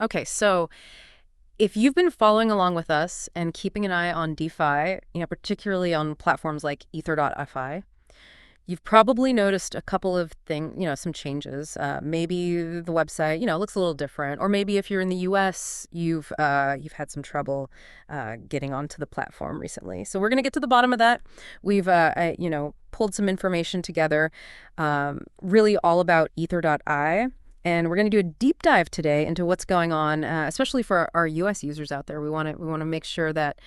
Okay, so if you've been following along with us and keeping an eye on DeFi, particularly on platforms like Ether.fi, you've probably noticed a couple of things, some changes. Maybe the website, looks a little different, or maybe if you're in the U.S., you've had some trouble getting onto the platform recently. So we're going to get to the bottom of that. We've pulled some information together, really all about Ether.ai. And we're going to do a deep dive today into what's going on, especially for our U.S. users out there. We want to make sure that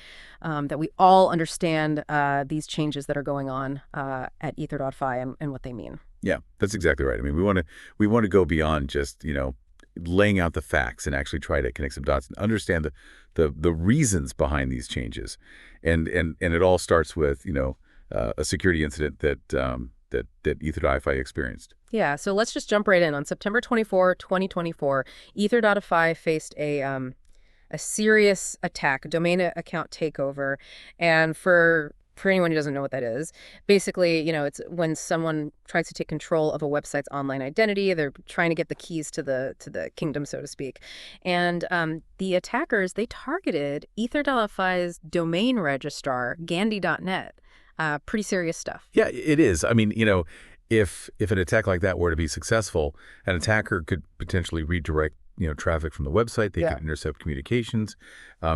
that we all understand these changes that are going on at Ether.fi and what they mean. Yeah, that's exactly right. I mean, we want to go beyond just, laying out the facts and actually try to connect some dots and understand the reasons behind these changes. And it all starts with, a security incident that Ether.fi experienced. Yeah, so let's just jump right in. On September 24, 2024, Ether.fi faced a serious attack, a domain account takeover. And for anyone who doesn't know what that is, basically, it's when someone tries to take control of a website's online identity. They're trying to get the keys to the kingdom, so to speak. And the attackers, they targeted Ether.fi's domain registrar, Gandhi.net. Pretty serious stuff. Yeah, it is. I mean, if an attack like that were to be successful, an attacker could potentially redirect, traffic from the website. They Yeah. could intercept communications.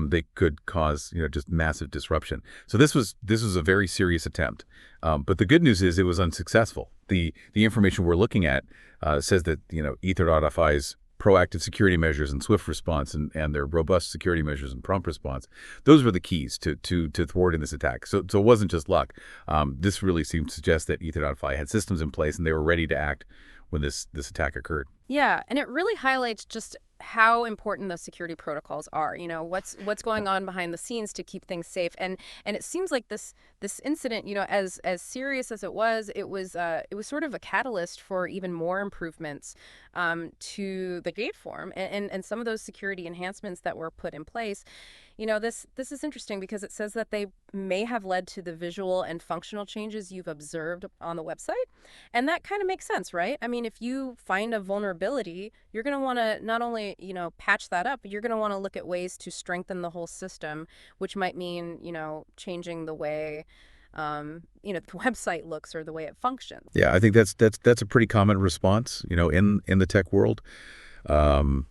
They could cause, just massive disruption. So this was a very serious attempt. But the good news is it was unsuccessful. The information we're looking at says that, Ether.fi's proactive security measures and swift response and their robust security measures and prompt response, those were the keys to thwarting this attack. So it wasn't just luck. This really seemed to suggest that Ether.fi had systems in place and they were ready to act when this attack occurred. Yeah, and it really highlights just how important the security protocols are. What's going on behind the scenes to keep things safe. And it seems like this incident, as serious as it was sort of a catalyst for even more improvements to the gate form and some of those security enhancements that were put in place. This is interesting because it says that they may have led to the visual and functional changes you've observed on the website. And that kind of makes sense, right? I mean, if you find a vulnerability, you're going to want to not only, patch that up, but you're going to want to look at ways to strengthen the whole system, which might mean, changing the way the website looks or the way it functions. Yeah, I think that's a pretty common response, in the tech world. Um,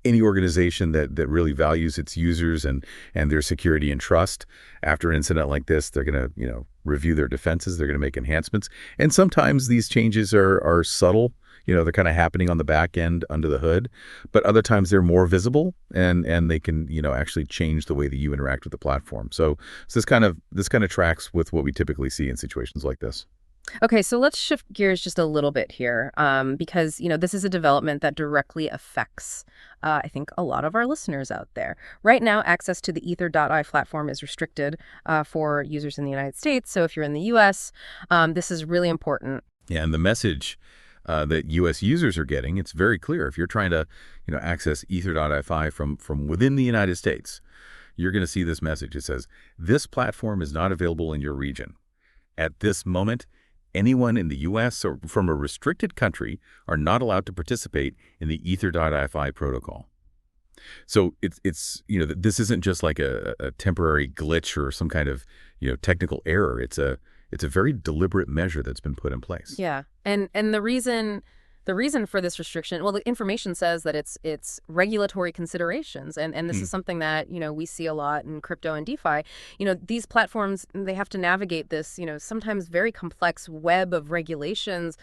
any organization that really values its users and their security and trust, after an incident like this, they're going to, review their defenses. They're going to make enhancements. And sometimes these changes are subtle. They're kind of happening on the back end under the hood. But other times they're more visible and they can, actually change the way that you interact with the platform. So this kind of tracks with what we typically see in situations like this. Okay, so let's shift gears just a little bit here, because this is a development that directly affects, I think, a lot of our listeners out there. Right now, access to the Ether.ai platform is restricted for users in the United States. So if you're in the U.S., this is really important. Yeah, and the message that U.S. users are getting, it's very clear. If you're trying to, access Ether.fi from within the United States, you're going to see this message. It says, this platform is not available in your region. At this moment, anyone in the U.S. or from a restricted country are not allowed to participate in the Ether.fi protocol. So this isn't just like a temporary glitch or some kind of technical error. It's a very deliberate measure that's been put in place. Yeah. And the reason for this restriction, well, the information says that it's regulatory considerations, and this Hmm. is something that we see a lot in crypto and DeFi. These platforms, they have to navigate this sometimes very complex web of regulations,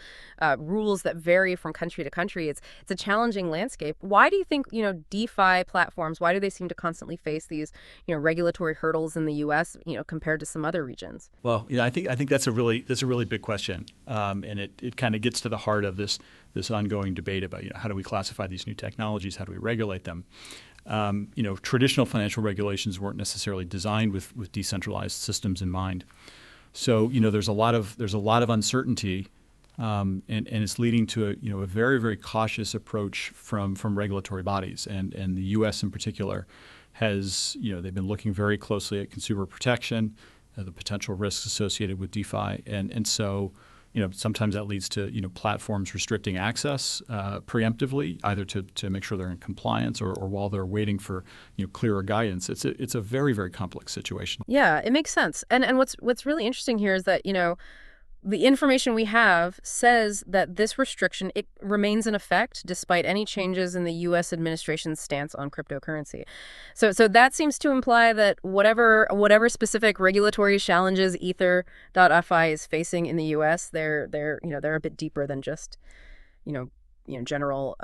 rules that vary from country to country. It's a challenging landscape. Why do you think DeFi platforms? Why do they seem to constantly face these regulatory hurdles in the U.S. Compared to some other regions? Well, I think that's a really big question, and it kind of gets to the heart of this ongoing debate about how do we classify these new technologies, how do we regulate them. Traditional financial regulations weren't necessarily designed with decentralized systems in mind. So there's a lot of uncertainty, and it's leading to a very, very cautious approach from regulatory bodies, and the U.S. in particular has they've been looking very closely at consumer protection, the potential risks associated with DeFi, and so sometimes that leads to platforms restricting access preemptively, either to make sure they're in compliance or while they're waiting for clearer guidance. It's a very, very complex situation. Yeah, it makes sense. And what's really interesting here is that, the information we have says that this restriction, it remains in effect despite any changes in the U.S. administration's stance on cryptocurrency. So that seems to imply that whatever specific regulatory challenges Ether.fi is facing in the U.S., they're a bit deeper than just you know general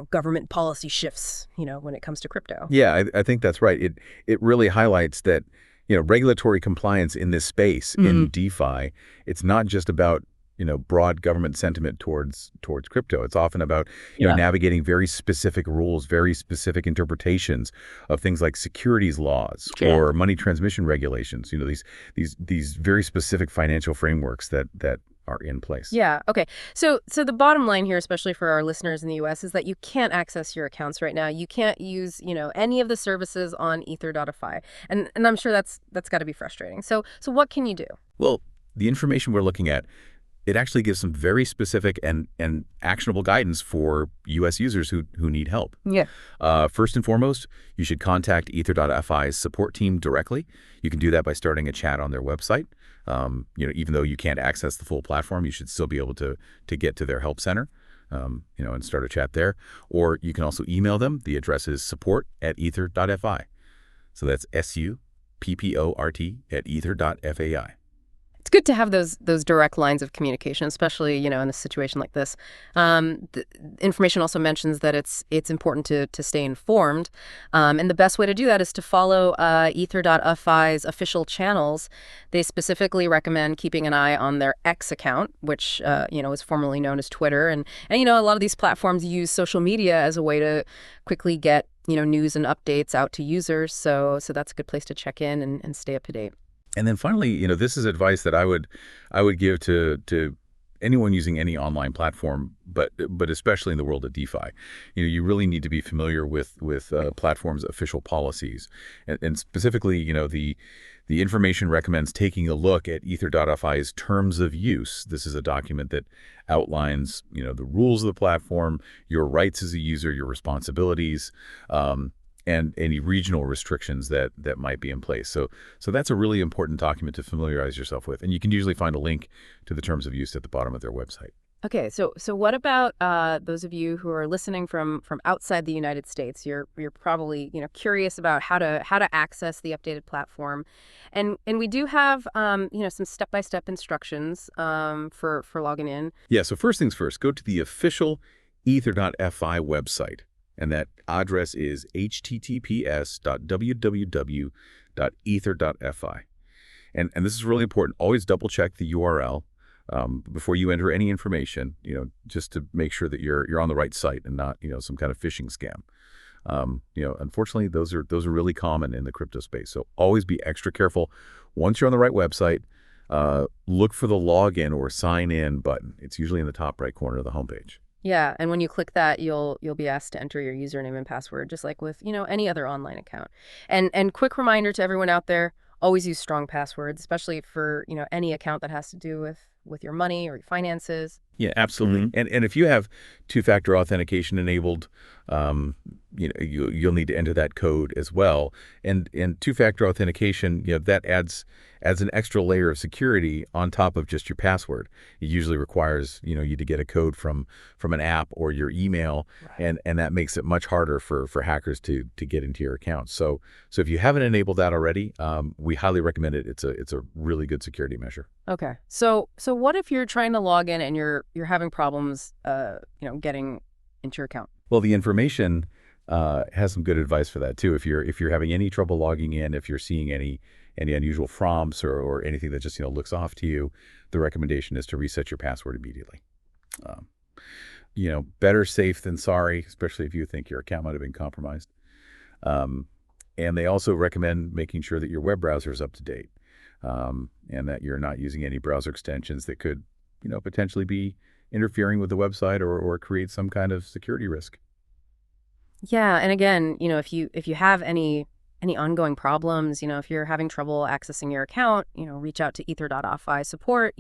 government policy shifts when it comes to crypto. Yeah, I think that's right. It really highlights that regulatory compliance in this space in DeFi, it's not just about broad government sentiment towards crypto. It's often about Yeah. navigating very specific rules, very specific interpretations of things like securities laws Sure. or money transmission regulations. These very specific financial frameworks that are in place. Yeah. Okay. So the bottom line here, especially for our listeners in the U.S., is that you can't access your accounts right now. You can't use, any of the services on Ether.fi, and I'm sure that's got to be frustrating. So what can you do? Well, the information we're looking at, it actually gives some very specific and actionable guidance for U.S. users who need help. Yeah. First and foremost, you should contact Ether.fi's support team directly. You can do that by starting a chat on their website. Even though you can't access the full platform, you should still be able to get to their help center, and start a chat there. Or you can also email them. The address is support@ether.fi. So that's SUPPORT at ether.fai. It's good to have those direct lines of communication, especially in a situation like this. The information also mentions that it's important to stay informed, and the best way to do that is to follow Ether.fi's official channels. They specifically recommend keeping an eye on their X account, which is formerly known as Twitter, and a lot of these platforms use social media as a way to quickly get news and updates out to users. So that's a good place to check in and stay up to date. And then finally, this is advice that I would give to anyone using any online platform, but especially in the world of DeFi. You really need to be familiar with platforms' official policies, and specifically, the information recommends taking a look at Ether.fi's terms of use. This is a document that outlines the rules of the platform, your rights as a user, your responsibilities. And any regional restrictions that might be in place. So that's a really important document to familiarize yourself with. And you can usually find a link to the terms of use at the bottom of their website. Okay, so what about those of you who are listening from outside the United States? You're probably curious about how to access the updated platform, and we do have some step-by-step instructions for logging in. Yeah. So first things first, go to the official Ether.fi website. And that address is https://www.ether.fi. And this is really important. Always double check the URL before you enter any information, just to make sure that you're on the right site and not, some kind of phishing scam. Unfortunately, those are really common in the crypto space. So always be extra careful. Once you're on the right website, look for the login or sign in button. It's usually in the top right corner of the homepage. Yeah, and when you click that, you'll be asked to enter your username and password, just like with any other online account. And quick reminder to everyone out there: always use strong passwords, especially for any account that has to do with your money or your finances. Yeah, absolutely. And if you have two-factor authentication enabled, you'll need to enter that code as well. And two-factor authentication, that adds an extra layer of security on top of just your password. It usually requires you to get a code from an app or your email, Right. and that makes it much harder for hackers to get into your account. So if you haven't enabled that already, we highly recommend it. It's a really good security measure. Okay. So what if you're trying to log in and you're having problems, getting into your account? Well, the information has some good advice for that too. If you're having any trouble logging in, if you're seeing any unusual prompts or anything that just looks off to you, the recommendation is to reset your password immediately. Better safe than sorry, especially if you think your account might have been compromised. And they also recommend making sure that your web browser is up to date, and that you're not using any browser extensions that could potentially be interfering with the website or create some kind of security risk. Yeah, and again, if you have any ongoing problems, if you're having trouble accessing your account, reach out to Ether.fi support.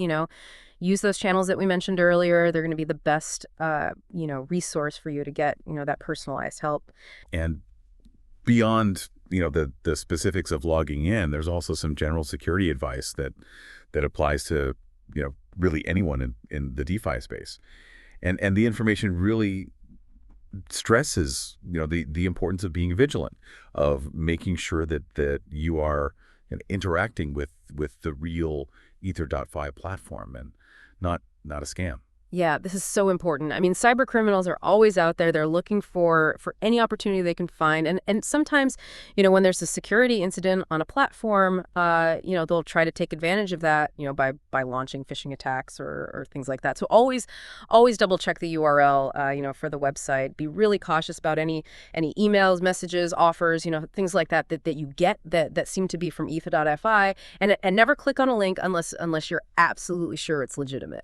use those channels that we mentioned earlier. They're going to be the best, resource for you to get, that personalized help. And beyond, the specifics of logging in, there's also some general security advice that applies to, really anyone in the DeFi space. And the information really stresses, the importance of being vigilant, of making sure that you are interacting with the real Ether.fi platform and not a scam. Yeah, this is so important. I mean, cyber criminals are always out there. They're looking for any opportunity they can find. And sometimes, when there's a security incident on a platform, they'll try to take advantage of that, by launching phishing attacks or things like that. So always double check the URL, for the website. Be really cautious about any emails, messages, offers, things like that you get that seem to be from ether.fi, and never click on a link unless you're absolutely sure it's legitimate.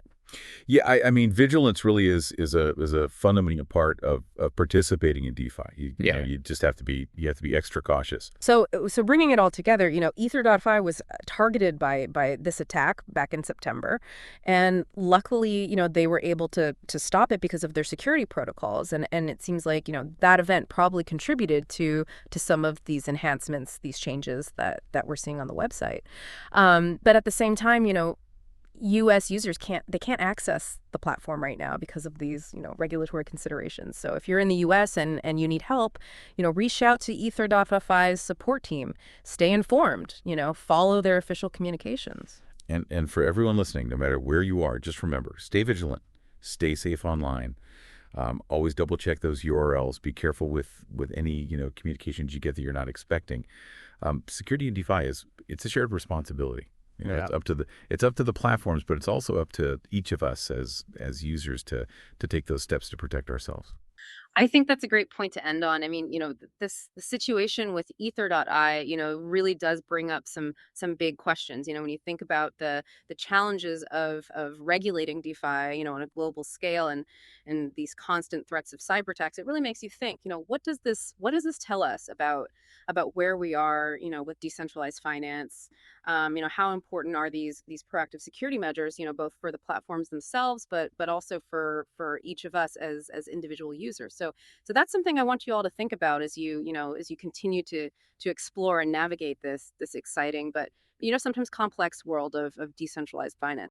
Yeah, I mean, vigilance really is a fundamental part of participating in DeFi. You just have to be extra cautious. So bringing it all together, Ether.fi was targeted by this attack back in September, and luckily, they were able to stop it because of their security protocols, and it seems like, that event probably contributed to some of these enhancements, these changes that we're seeing on the website. But at the same time, U.S. users can't access the platform right now because of these, regulatory considerations. So if you're in the U.S. and you need help, reach out to Ether.fi's support team. Stay informed, follow their official communications. And for everyone listening, no matter where you are, just remember, stay vigilant, stay safe online. Always double check those URLs. Be careful with any communications you get that you're not expecting. Security in DeFi it's a shared responsibility. Yeah. It's up to the platforms, but it's also up to each of us as users to take those steps to protect ourselves. I think that's a great point to end on. I mean, the situation with Ether.I, really does bring up some big questions. When you think about the challenges of regulating DeFi, on a global scale, and these constant threats of cyber attacks, it really makes you think, what does this tell us about where we are, with decentralized finance? How important are these proactive security measures, both for the platforms themselves, but also for each of us as individual users. So that's something I want you all to think about as you continue to explore and navigate this exciting but sometimes complex world of decentralized finance.